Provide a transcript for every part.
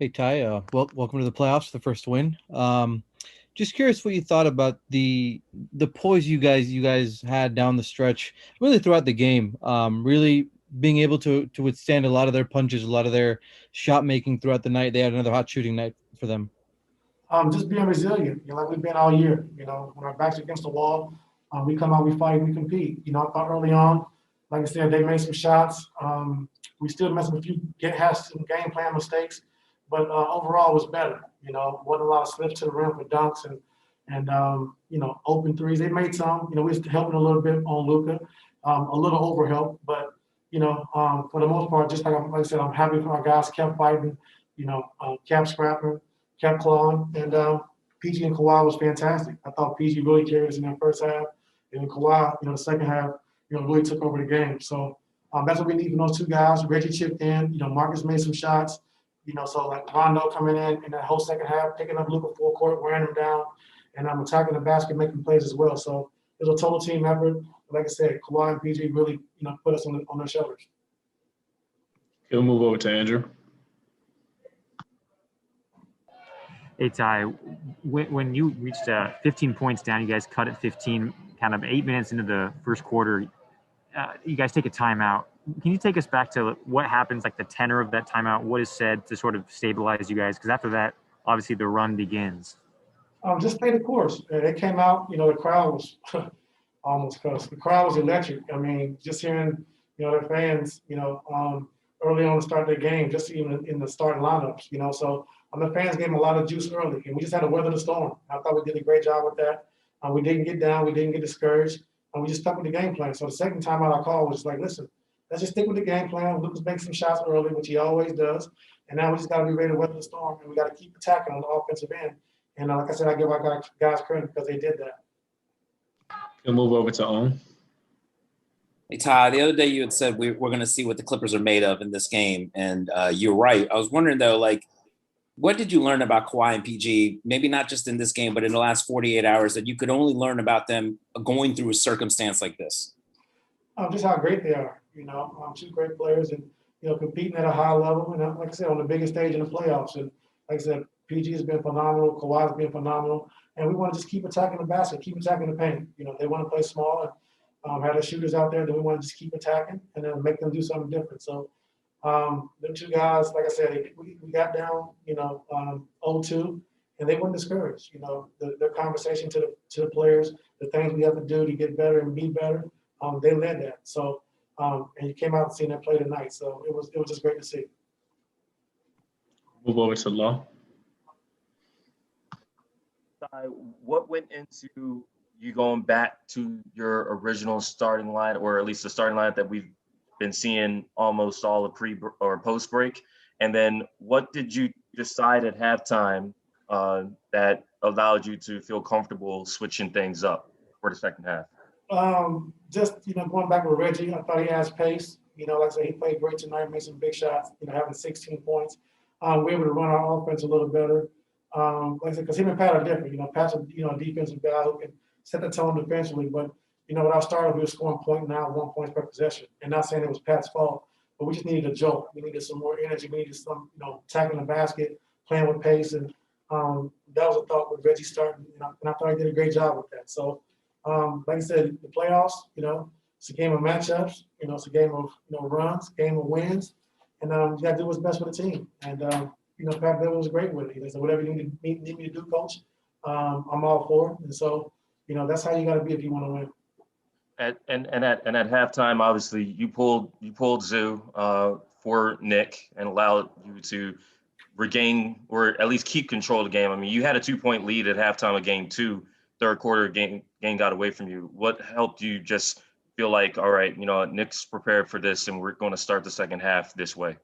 Hey Ty, welcome to the playoffs, the first win. Just curious what you thought about the poise you guys had down the stretch, really throughout the game. Really being able to withstand a lot of their punches, a lot of their shot making throughout the night. They had another hot shooting night for them. Just being resilient, like we've been all year. When our backs against the wall, we come out, we fight, we compete. I thought early on, like I said, they made some shots. We still messed with a few, had some game plan mistakes, but overall it was better. Wasn't a lot of slips to the rim for dunks and open threes. They made some. We was helping a little bit on Luca, a little over help, but for the most part, just like I said, I'm happy for our guys kept fighting. Kept scrapping, kept clawing, and PG and Kawhi was fantastic. I thought PG really carried us in that first half, and Kawhi, the second half, really took over the game. So that's what we need from those two guys. Reggie chipped in. Marcus made some shots. So like Rondo coming in that whole second half, picking up Luka full court, wearing him down, and I'm attacking the basket, making plays as well. So it was a total team effort. Like I said, Kawhi and PG really, put us on their shoulders. He'll move over to Andrew. Hey, Ty, when you reached 15 points down, you guys cut at 15, kind of 8 minutes into the first quarter. You guys take a timeout. Can you take us back to what happens, like the tenor of that timeout? What is said to sort of stabilize you guys? Because after that, obviously the run begins. Just stay the course. They came out, the crowd was almost cussed. The crowd was electric. I mean, just hearing, their fans, early on to start their game, just even in the starting lineups, So the fans gave them a lot of juice early, and we just had to weather the storm. I thought we did a great job with that. We didn't get down, we didn't get discouraged, and we just stuck with the game plan. So the second time out I called was like, listen, let's just stick with the game plan. Lucas makes some shots early, which he always does, and now we just got to be ready to weather the storm, and we got to keep attacking on the offensive end. And like I said, I give our guys credit because they did that. He'll move over to Owen. Hey, Ty, the other day you had said we're going to see what the Clippers are made of in this game. And you're right. I was wondering, though, what did you learn about Kawhi and PG, maybe not just in this game, but in the last 48 hours that you could only learn about them going through a circumstance like this? Just how great they are. Two great players and, competing at a high level. And like I said, on the biggest stage in the playoffs. And like I said, PG has been phenomenal. Kawhi has been phenomenal. And we want to just keep attacking the basket, keep attacking the paint. They want to play small and have the shooters out there that we want to just keep attacking and then make them do something different. So them two guys, like I said, we got down, 0-2, and they weren't discouraged. Their conversation to the players, the things we have to do to get better and be better, they led that. So and you came out and seen that play tonight. So it was just great to see. Move over to Law. What went into you going back to your original starting line, or at least the starting line that we've been seeing almost all the pre or post break? And then what did you decide at halftime that allowed you to feel comfortable switching things up for the second half? Just, going back with Reggie, I thought he has pace. Like I said, he played great tonight, made some big shots, having 16 points. We were able to run our offense a little better. Like I said, because him and Pat are different. Pat's a defensive guy who can set the tone defensively. But, with our starter, we were scoring 1 point per possession. And not saying it was Pat's fault, but we just needed a jolt. We needed some more energy. We needed some, attacking the basket, playing with pace. And that was a thought with Reggie starting. And I thought he did a great job with that. So, like I said, the playoffs, it's a game of matchups. It's a game of, runs, game of wins. And you got to do what's best for the team. And, Pat Beverly was great with it. He said, whatever you need me to do, coach, I'm all for it. And so, that's how you got to be if you want to win. And at halftime, obviously, you pulled Zoo for Nick and allowed you to regain or at least keep control of the game. I mean, you had a 2-point lead at halftime of game 2. Third quarter, game got away from you. What helped you just feel like, all right, Nick's prepared for this, and we're going to start the second half this way?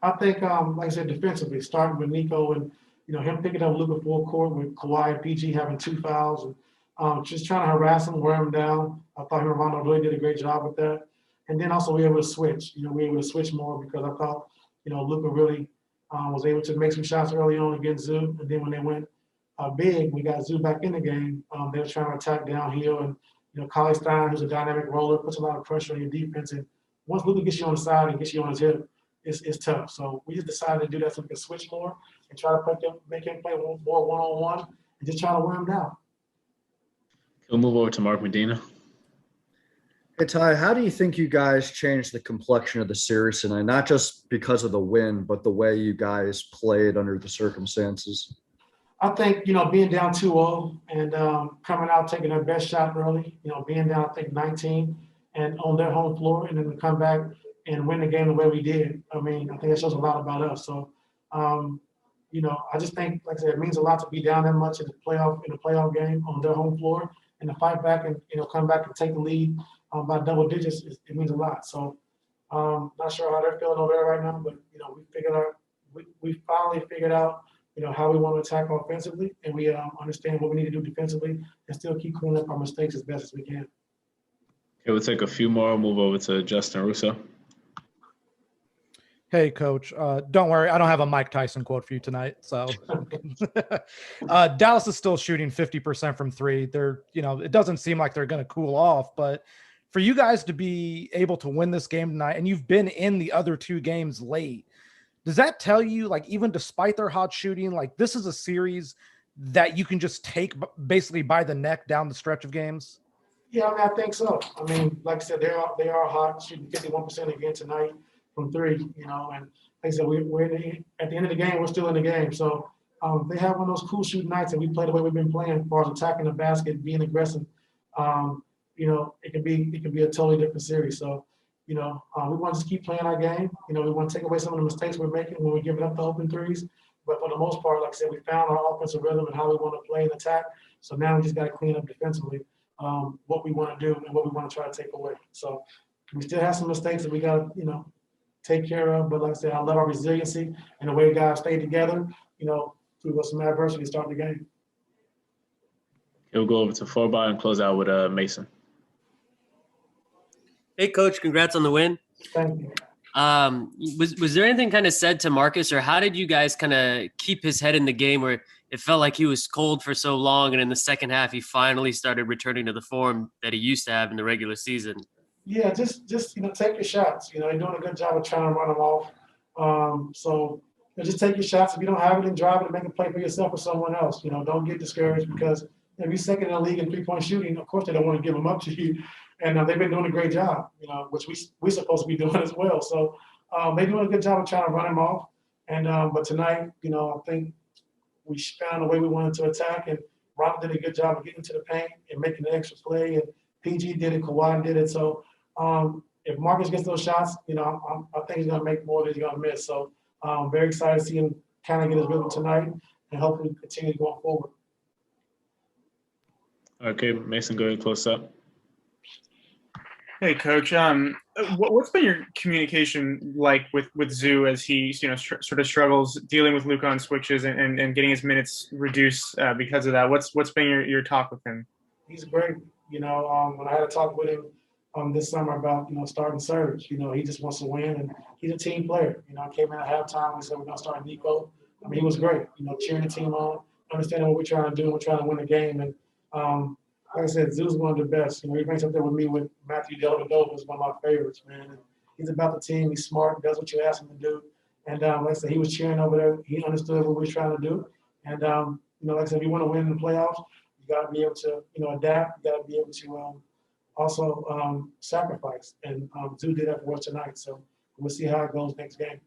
I think, like I said, defensively, starting with Nico and, him picking up Luka full court with Kawhi and PG having 2 fouls and just trying to harass him, wear him down. I thought him and Rondo really did a great job with that. And then also we were able to switch. We were able to switch more because I thought, Luka really was able to make some shots early on against Zoo. And then when they went big, we got Zoo back in the game. They were trying to attack downhill. And, Collie Stein, who's a dynamic roller, puts a lot of pressure on your defense. And once Luka gets you on the side and gets you on his hip, is tough. So we just decided to do that so we can switch more and try to make him play more one-on-one and just try to wear him down. We'll move over to Mark Medina. Hey, Ty, how do you think you guys changed the complexion of the series tonight? Not just because of the win, but the way you guys played under the circumstances. I think, being down 2-0 and coming out, taking their best shot early, being down, I think, 19 and on their home floor, and then to come back and win the game the way we did. I mean, I think that shows a lot about us. So, I just think, like I said, it means a lot to be down that much in the playoff game on their home floor and to fight back and, come back and take the lead by double digits. It means a lot. So, not sure how they're feeling over there right now, but, we finally figured out, how we want to attack offensively, and we understand what we need to do defensively and still keep cleaning up our mistakes as best as we can. Okay, we'll take a few more. Move over to Justin Russo. Hey, Coach. Don't worry, I don't have a Mike Tyson quote for you tonight. So Dallas is still shooting 50% from three. They're, it doesn't seem like they're going to cool off, but for you guys to be able to win this game tonight, and you've been in the other two games late, does that tell you, like, even despite their hot shooting, like, this is a series that you can just take basically by the neck down the stretch of games? Yeah, I think so. I mean, like I said, they are hot, shooting 51% again tonight from three, and like I said, we're at the end of the game, we're still in the game. So they have one of those cool shooting nights, and we play the way we've been playing as far as attacking the basket, being aggressive. It can be a totally different series. So, we want to just keep playing our game. We want to take away some of the mistakes we're making when we're giving up the open threes. But for the most part, like I said, we found our offensive rhythm and how we want to play and attack. So now we just got to clean up defensively what we want to do and what we want to try to take away. So we still have some mistakes that we got to, take care of. But like I said, I love our resiliency and the way guys stayed together, through some adversity to start the game. We'll go over to Forby and close out with Mason. Hey, Coach, congrats on the win. Thank you. Was there anything kind of said to Marcus, or how did you guys kind of keep his head in the game where it felt like he was cold for so long, and in the second half he finally started returning to the form that he used to have in the regular season? Yeah, just take your shots. You're doing a good job of trying to run them off. So just take your shots. If you don't have it, then drive it and make a play for yourself or someone else. Don't get discouraged because if you're second in the league in three-point shooting, of course they don't want to give them up to you. And they've been doing a great job, which we're supposed to be doing as well. So they're doing a good job of trying to run him off. And but tonight, I think we found a way we wanted to attack, and Robert did a good job of getting to the paint and making the extra play. And PG did it, Kawhi did it. So if Marcus gets those shots, I think he's going to make more than he's going to miss. So I'm very excited to see him kind of get his rhythm tonight and hopefully continue going forward. Okay, Mason, go ahead and close up. Hey, Coach. What's been your communication like with Zoo as he sort of struggles dealing with Luka on switches and getting his minutes reduced because of that? What's been your talk with him? He's great. When I had a talk with him this summer about starting Serge, he just wants to win, and he's a team player. I came in at halftime. We said we're gonna start Nico. I mean, he was great. Cheering the team on, understanding what we're trying to do. We're trying to win the game, and like I said, Zoo's one of the best. He ranks up there with me with Matthew Dellavedova, who's one of my favorites, man. And he's about the team. He's smart, does what you ask him to do. And like I said, he was cheering over there. He understood what we were trying to do. And like I said, if you want to win in the playoffs, you got to be able to adapt. You got to be able to also sacrifice. And Zoo did that for us tonight. So we'll see how it goes next game.